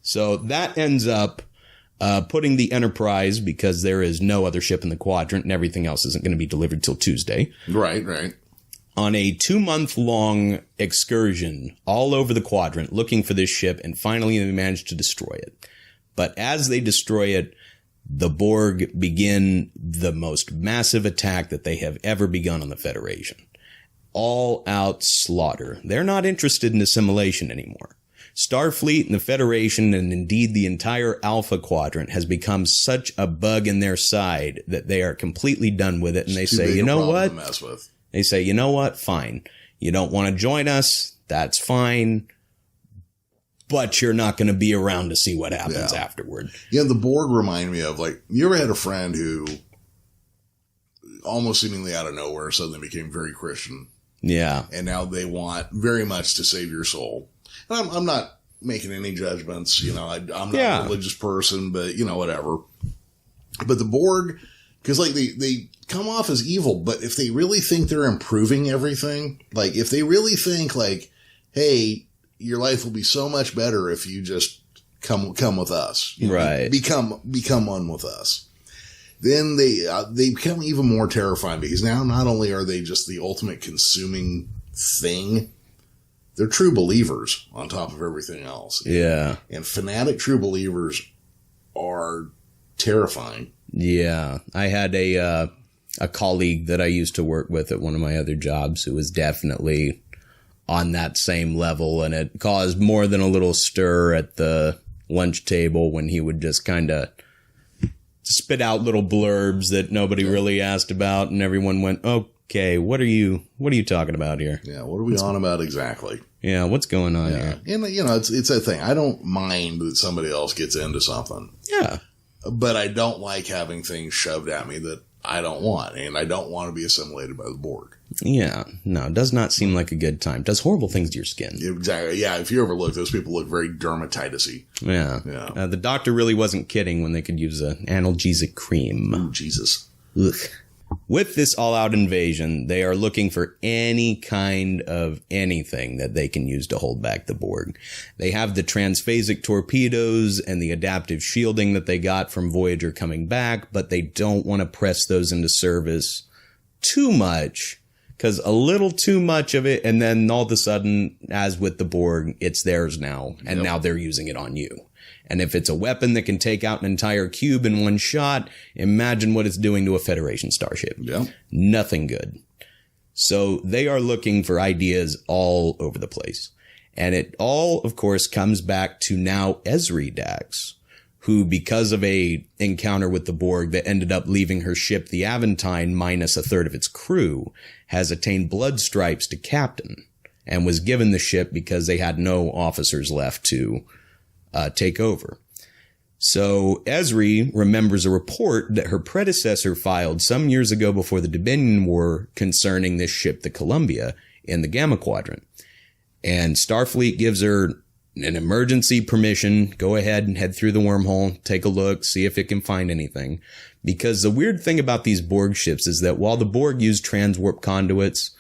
So that ends up putting the Enterprise, because there is no other ship in the quadrant and everything else isn't going to be delivered till Tuesday. Right. On a 2-month-long excursion all over the quadrant looking for this ship, and finally they manage to destroy it. But as they destroy it, the Borg begin the most massive attack that they have ever begun on the Federation. All-out slaughter. They're not interested in assimilation anymore. Starfleet and the Federation, and indeed the entire Alpha Quadrant, has become such a bug in their side that they are completely done with it, and they say, you know what? They say, you know what? Fine. You don't want to join us? That's fine. But you're not going to be around to see what happens afterward. Yeah, the Borg remind me of, like, you ever had a friend who almost seemingly out of nowhere suddenly became very Christian? Yeah. And now they want very much to save your soul. And I'm not making any judgments, you know, I'm not a religious person, but, you know, whatever. But the Borg, because, like, they come off as evil, but if they really think they're improving everything, like, if they really think, like, hey, your life will be so much better if you just come with us. You know, right. Become one with us. Then they become even more terrifying, because now not only are they just the ultimate consuming thing, they're true believers on top of everything else. Yeah. And fanatic true believers are terrifying. Yeah. I had a colleague that I used to work with at one of my other jobs who was definitely on that same level, and it caused more than a little stir at the lunch table when he would just kind of spit out little blurbs that nobody really asked about, and everyone went, okay, what are you talking about here? Yeah, what are we on about exactly? Yeah, what's going on here? And, you know, it's that thing. I don't mind that somebody else gets into something. Yeah. But I don't like having things shoved at me that I don't want, and I don't want to be assimilated by the Borg. Yeah, no, it does not seem like a good time. It does horrible things to your skin. Exactly. Yeah, if you ever look, those people look very dermatitis-y. Yeah. The doctor really wasn't kidding when they could use an analgesic cream. Oh, Jesus. Ugh. With this all-out invasion, they are looking for any kind of anything that they can use to hold back the Borg. They have the transphasic torpedoes and the adaptive shielding that they got from Voyager coming back, but they don't want to press those into service too much, because a little too much of it, and then all of a sudden, as with the Borg, it's theirs now, and now they're using it on you. And if it's a weapon that can take out an entire cube in one shot, imagine what it's doing to a Federation starship. Yeah. Nothing good. So they are looking for ideas all over the place. And it all, of course, comes back to now Ezri Dax, who, because of a encounter with the Borg that ended up leaving her ship, the Aventine, minus a third of its crew, has attained blood stripes to captain, and was given the ship because they had no officers left to take over. So Ezri remembers a report that her predecessor filed some years ago before the Dominion War concerning this ship, the Columbia, in the Gamma Quadrant. And Starfleet gives her an emergency permission. Go ahead and head through the wormhole, take a look, see if it can find anything. Because the weird thing about these Borg ships is that while the Borg used transwarp conduits,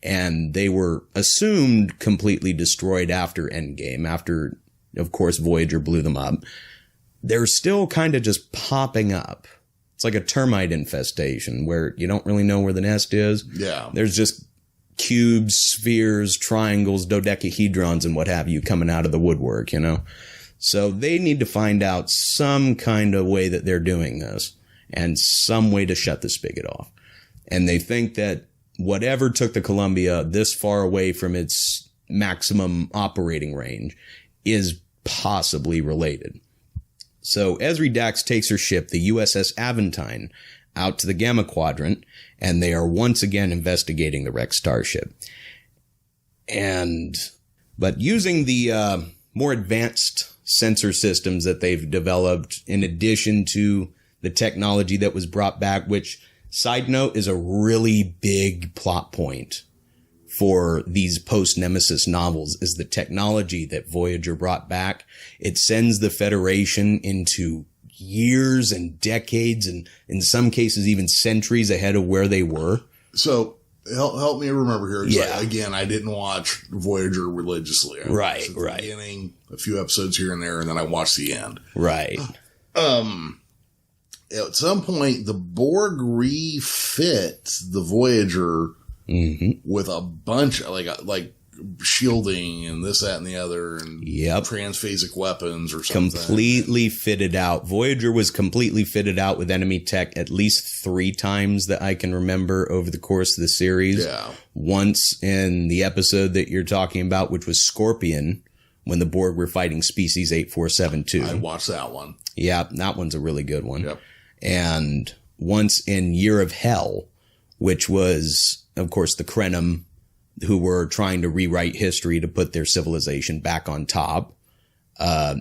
and they were assumed completely destroyed after Endgame, after, of course, Voyager blew them up, they're still kind of just popping up. It's like a termite infestation where you don't really know where the nest is. Yeah. There's just cubes, spheres, triangles, dodecahedrons, and what have you coming out of the woodwork, you know? So they need to find out some kind of way that they're doing this, and some way to shut the spigot off. And they think that whatever took the Columbia this far away from its maximum operating range is possibly related. So Ezri Dax takes her ship, the USS Aventine, out to the Gamma Quadrant, and they are once again investigating the wrecked starship. But using the more advanced sensor systems that they've developed, in addition to the technology that was brought back, which, side note, is a really big plot point for these post-Nemesis novels, is the technology that Voyager brought back. It sends the Federation into years and decades, and in some cases even centuries ahead of where they were. So Help me remember here. Yeah. Again, I didn't watch Voyager religiously. I right. The beginning, a few episodes here and there, and then I watched the end. Right. At some point, the Borg refit the Voyager with a bunch of like shielding and this, that, and the other, and transphasic weapons or something. Completely fitted out. Voyager was completely fitted out with enemy tech at least 3 times that I can remember over the course of the series. Yeah. Once in the episode that you're talking about, which was Scorpion, when the Borg were fighting Species 8472. I watched that one. Yeah, that one's a really good one. Yep. And once in Year of Hell, which was, of course, the Krenim, who were trying to rewrite history to put their civilization back on top,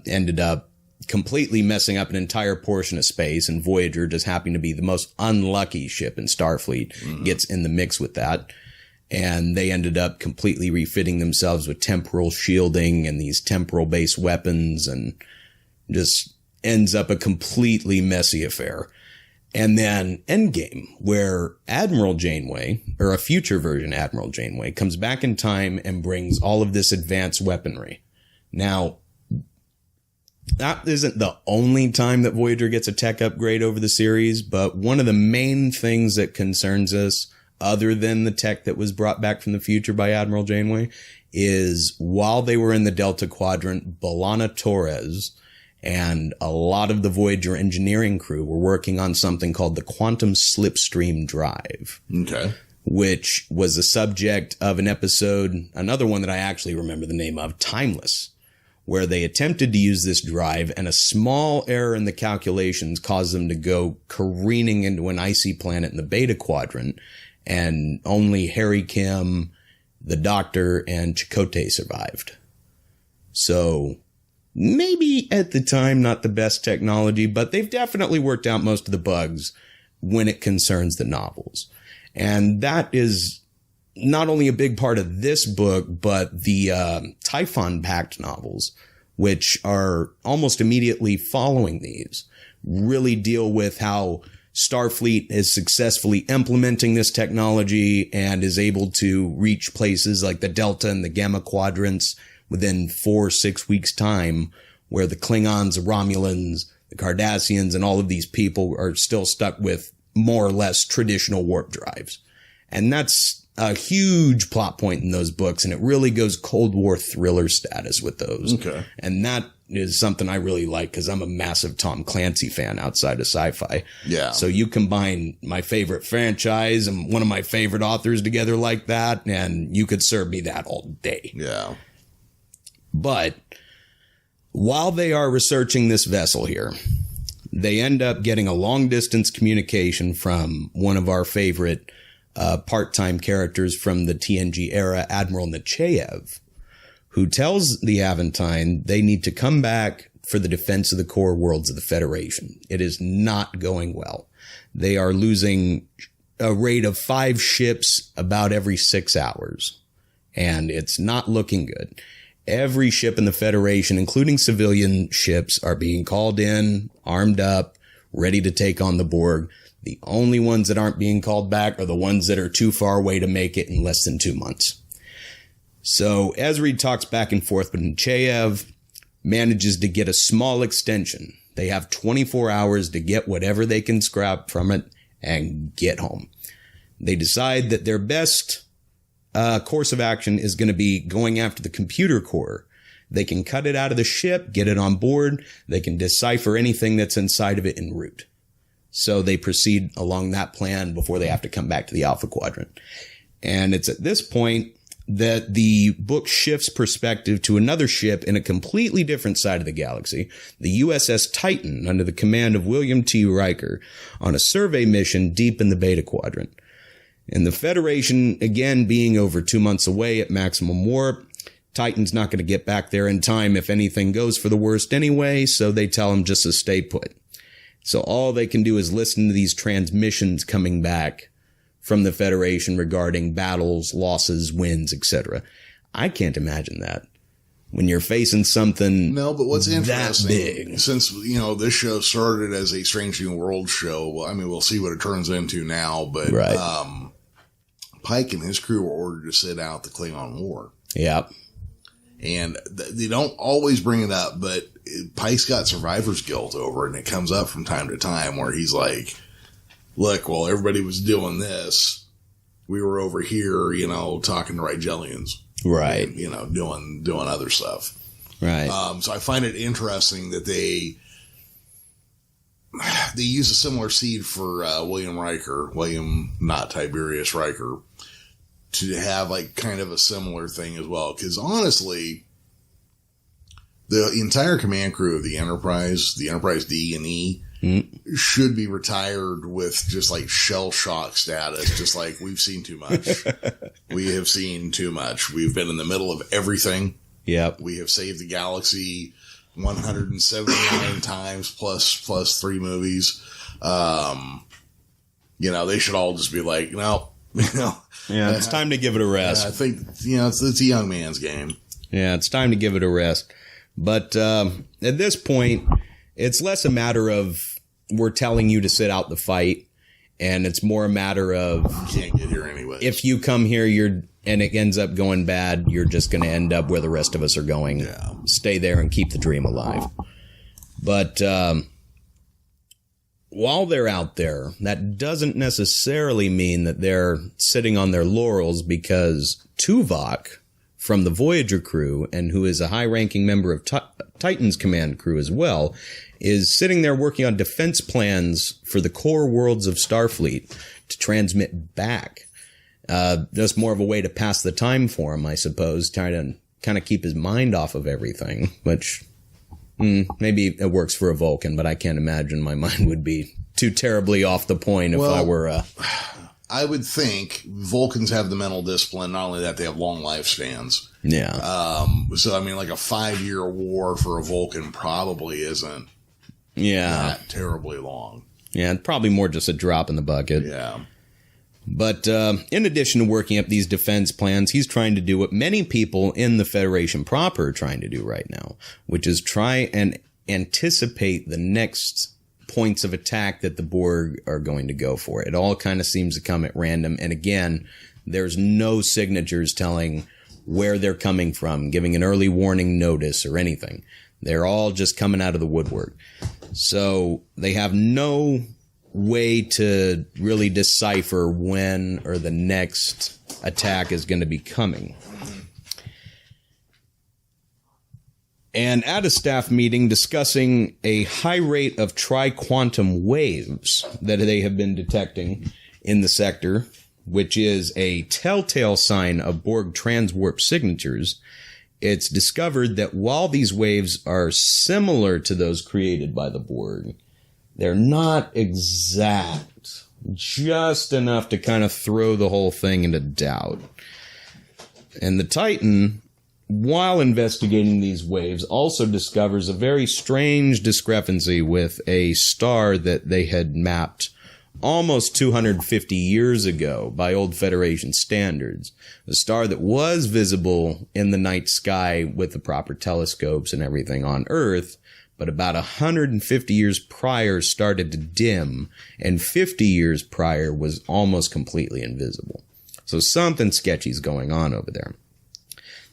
ended up completely messing up an entire portion of space, and Voyager, just happening to be the most unlucky ship in Starfleet, gets in the mix with that. And they ended up completely refitting themselves with temporal shielding and these temporal-based weapons, and just ends up a completely messy affair. And then Endgame, where Admiral Janeway, or a future version Admiral Janeway, comes back in time and brings all of this advanced weaponry. Now, that isn't the only time that Voyager gets a tech upgrade over the series, but one of the main things that concerns us, other than the tech that was brought back from the future by Admiral Janeway, is while they were in the Delta Quadrant, B'Elanna Torres and a lot of the Voyager engineering crew were working on something called the Quantum Slipstream Drive. Okay. Which was the subject of an episode, another one that I actually remember the name of, Timeless, where they attempted to use this drive, and a small error in the calculations caused them to go careening into an icy planet in the Beta Quadrant, and only Harry Kim, the Doctor, and Chakotay survived. So maybe at the time not the best technology, but they've definitely worked out most of the bugs when it concerns the novels. And that is not only a big part of this book, but the Typhon Pact novels, which are almost immediately following these, really deal with how Starfleet is successfully implementing this technology and is able to reach places like the Delta and the Gamma quadrants within 4 or 6 weeks' time, where the Klingons, the Romulans, the Cardassians, and all of these people are still stuck with more or less traditional warp drives. And that's a huge plot point in those books, and it really goes Cold War thriller status with those. Okay. And that is something I really like, because I'm a massive Tom Clancy fan outside of sci-fi. Yeah. So you combine my favorite franchise and one of my favorite authors together like that, and you could serve me that all day. Yeah. But while they are researching this vessel here, they end up getting a long-distance communication from one of our favorite part-time characters from the TNG era, Admiral Nechayev, who tells the Aventine they need to come back for the defense of the core worlds of the Federation. It is not going well. They are losing a rate of 5 ships about every 6 hours, and it's not looking good. Every ship in the Federation, including civilian ships, are being called in, armed up, ready to take on the Borg. The only ones that aren't being called back are the ones that are too far away to make it in less than 2 months. So Ezri talks back and forth, but Nechayev manages to get a small extension. They have 24 hours to get whatever they can scrap from it and get home. They decide that their best course of action is going to be going after the computer core. They can cut it out of the ship, get it on board. They can decipher anything that's inside of it en route. So they proceed along that plan before they have to come back to the Alpha Quadrant. And it's at this point that the book shifts perspective to another ship in a completely different side of the galaxy, the USS Titan, under the command of William T. Riker, on a survey mission deep in the Beta Quadrant. And the Federation, again, being over 2 months away at maximum warp, Titan's not going to get back there in time if anything goes for the worst anyway, so they tell him just to stay put. So all they can do is listen to these transmissions coming back from the Federation regarding battles, losses, wins, etc. I can't imagine that. When you're facing something no, but what's interesting, that big. Since, this show started as a Strange New World show, I mean, we'll see what it turns into now, but right. Pike and his crew were ordered to sit out the Klingon War. Yep. And they don't always bring it up, but Pike's got survivor's guilt over it, and it comes up from time to time where he's like, look, while everybody was doing this, we were over here, talking to Rigelians. Right. And, doing other stuff. Right. So I find it interesting that they use a similar seed for William, not Tiberius Riker, to have like kind of a similar thing as well. Because honestly, the entire command crew of the Enterprise D and E, should be retired with just like shell shock status. Just like, we've seen too much. We have seen too much. We've been in the middle of everything. Yep. We have saved the galaxy 179 times plus 3 movies. They should all just be like, no. Yeah, it's time to give it a rest. I think, it's a young man's game. Yeah, it's time to give it a rest. But at this point, it's less a matter of we're telling you to sit out the fight, and it's more a matter of you can't get here anyway. If you come here, and it ends up going bad, you're just going to end up where the rest of us are going. Yeah. Stay there and keep the dream alive. But while they're out there, that doesn't necessarily mean that they're sitting on their laurels, because Tuvok from the Voyager crew, and who is a high-ranking member of Titan's command crew as well, is sitting there working on defense plans for the core worlds of Starfleet to transmit back. Just more of a way to pass the time for him, I suppose, trying to kind of keep his mind off of everything, which maybe it works for a Vulcan, but I can't imagine my mind would be too terribly off the point if I were I would think Vulcans have the mental discipline. Not only that, they have long lifespans. Yeah. So, I mean, like a 5-year war for a Vulcan probably isn't that terribly long. Yeah, probably more just a drop in the bucket. Yeah. But in addition to working up these defense plans, he's trying to do what many people in the Federation proper are trying to do right now, which is try and anticipate the next points of attack that the Borg are going to go for. It all kind of seems to come at random. And again, there's no signatures telling where they're coming from, giving an early warning notice or anything. They're all just coming out of the woodwork. So they have no way to really decipher when or the next attack is going to be coming. And at a staff meeting discussing a high rate of tri-quantum waves that they have been detecting in the sector, which is a telltale sign of Borg transwarp signatures, it's discovered that while these waves are similar to those created by the Borg, they're not exact, just enough to kind of throw the whole thing into doubt. And the Titan, while investigating these waves, also discovers a very strange discrepancy with a star that they had mapped almost 250 years ago by old Federation standards. A star that was visible in the night sky with the proper telescopes and everything on Earth, but about 150 years prior started to dim, and 50 years prior was almost completely invisible. So something sketchy's going on over there.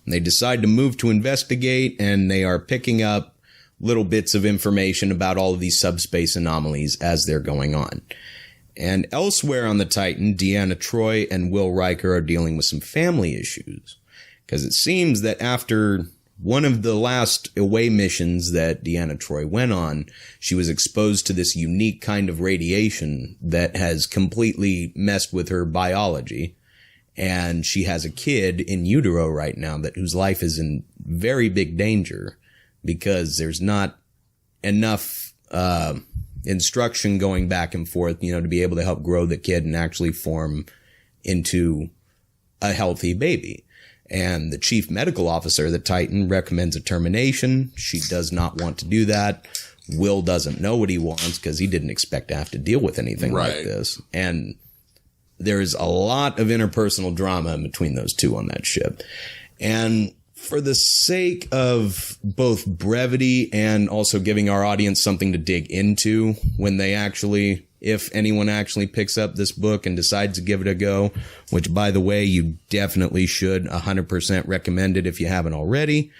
And they decide to move to investigate, and they are picking up little bits of information about all of these subspace anomalies as they're going on. And elsewhere on the Titan, Deanna Troi and Will Riker are dealing with some family issues. Because it seems that after one of the last away missions that Deanna Troi went on, she was exposed to this unique kind of radiation that has completely messed with her biology. And she has a kid in utero right now whose life is in very big danger because there's not enough instruction going back and forth, to be able to help grow the kid and actually form into a healthy baby. And the chief medical officer of the Titan recommends a termination. She does not want to do that. Will doesn't know what he wants because he didn't expect to have to deal with anything like this. And there's a lot of interpersonal drama in between those two on that ship. And for the sake of both brevity and also giving our audience something to dig into when they actually, if anyone actually picks up this book and decides to give it a go, which, by the way, you definitely should 100% recommend it if you haven't already.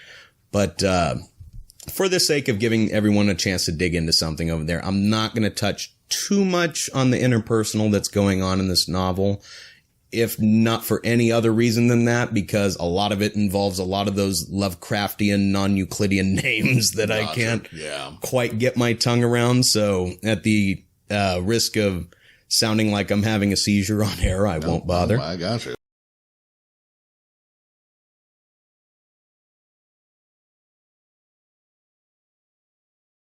But for the sake of giving everyone a chance to dig into something over there, I'm not going to touch too much on the interpersonal that's going on in this novel, if not for any other reason than that, because a lot of it involves a lot of those Lovecraftian, non-Euclidean names that I can't quite get my tongue around. So at the risk of sounding like I'm having a seizure on air, I won't bother. I got you.